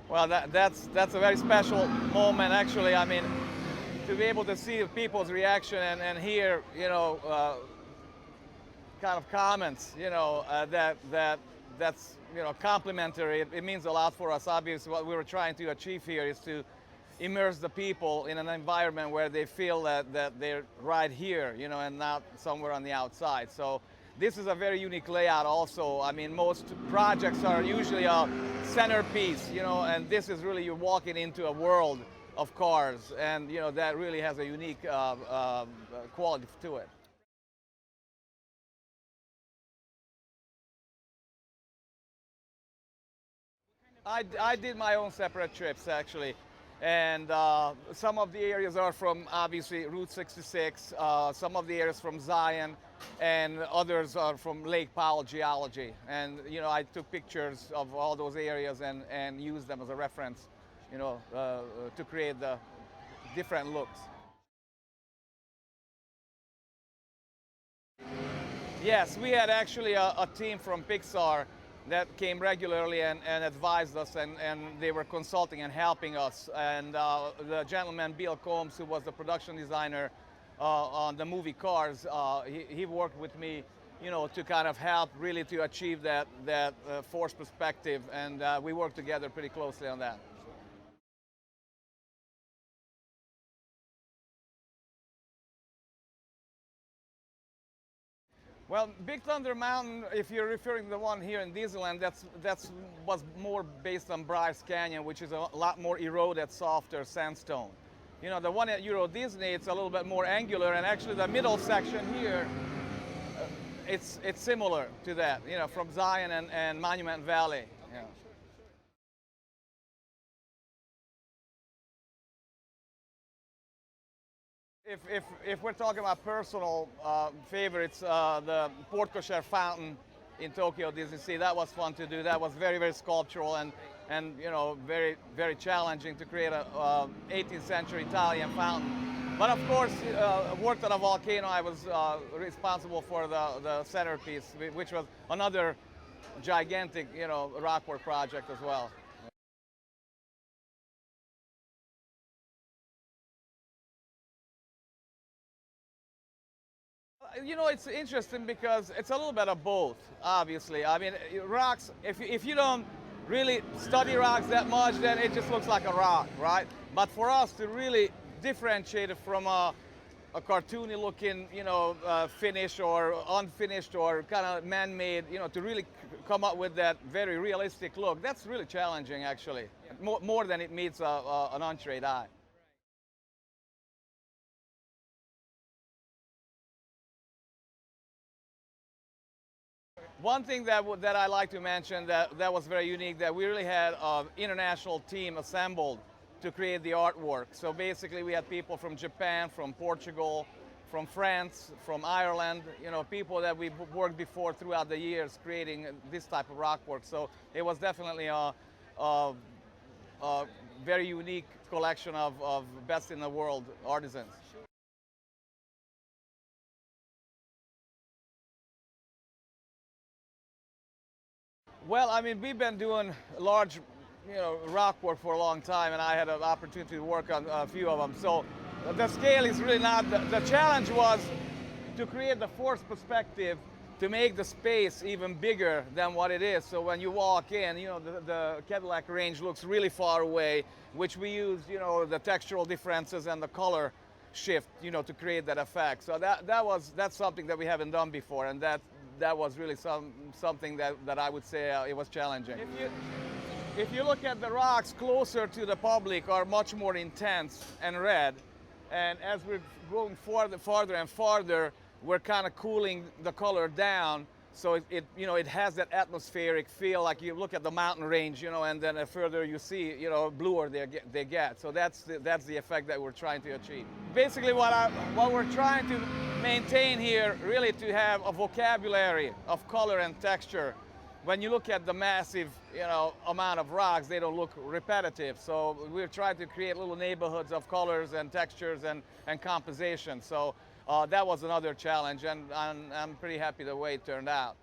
Well, that's a very special moment, actually. I mean, to be able to see people's reaction and hear, kind of comments, that's complimentary. It means a lot for us. Obviously, what we were trying to achieve here is to immerse the people in an environment where they feel that they're right here, and not somewhere on the outside. So this is a very unique layout also. I mean, most projects are usually a centerpiece, and this is really, you're walking into a world of cars, and that really has a unique quality to it. I did my own separate trips, actually. And some of the areas are from, obviously, Route 66, some of the areas from Zion, and others are from Lake Powell geology. And, I took pictures of all those areas and used them as a reference, to create the different looks. Yes, we had actually a team from Pixar that came regularly and advised us, and they were consulting and helping us. And the gentleman, Bill Combs, who was the production designer on the movie Cars, he worked with me, to kind of help really to achieve that force perspective, and we worked together pretty closely on that. Well, Big Thunder Mountain, if you're referring to the one here in Disneyland, that's was more based on Bryce Canyon, which is a lot more eroded, softer sandstone. The one at Euro Disney, it's a little bit more angular, and actually the middle section here, it's similar to that, from Zion and Monument Valley. If we're talking about personal favorites, the Porte Fountain in Tokyo Disney Sea, that was fun to do. That was very, very sculptural and very, very challenging to create a 18th century Italian fountain. But of course, worked on a volcano. I was responsible for the centerpiece, which was another gigantic, rockwork project as well. It's interesting because it's a little bit of both, obviously. I mean, rocks, if you don't really study rocks that much, then it just looks like a rock, right? But for us to really differentiate it from a cartoony looking, finish or unfinished or kind of man-made, to really come up with that very realistic look, that's really challenging, actually, more than it meets an untrained eye. One thing that I like to mention that was very unique, that we really had an international team assembled to create the artwork. So basically we had people from Japan, from Portugal, from France, from Ireland, people that we've worked before throughout the years creating this type of rock work. So it was definitely a very unique collection of best in the world artisans. Well, I mean, we've been doing large, rock work for a long time, and I had an opportunity to work on a few of them. So the scale is really not, the challenge was to create the force perspective to make the space even bigger than what it is. So when you walk in, the Cadillac range looks really far away, which we use, the textural differences and the color shift, to create that effect. So that's something that we haven't done before, and that was really something that I would say it was challenging. If you look at the rocks closer to the public are much more intense and red, and as we're going farther and farther, we're kind of cooling the color down, so it has that atmospheric feel, like you look at the mountain range, and then the further you see, bluer they get. So that's the effect that we're trying to achieve. Basically, what we're trying to maintain here, really, to have a vocabulary of color and texture. When you look at the massive, amount of rocks, they don't look repetitive. So we're trying to create little neighborhoods of colors and textures and composition. So that was another challenge, and I'm pretty happy the way it turned out.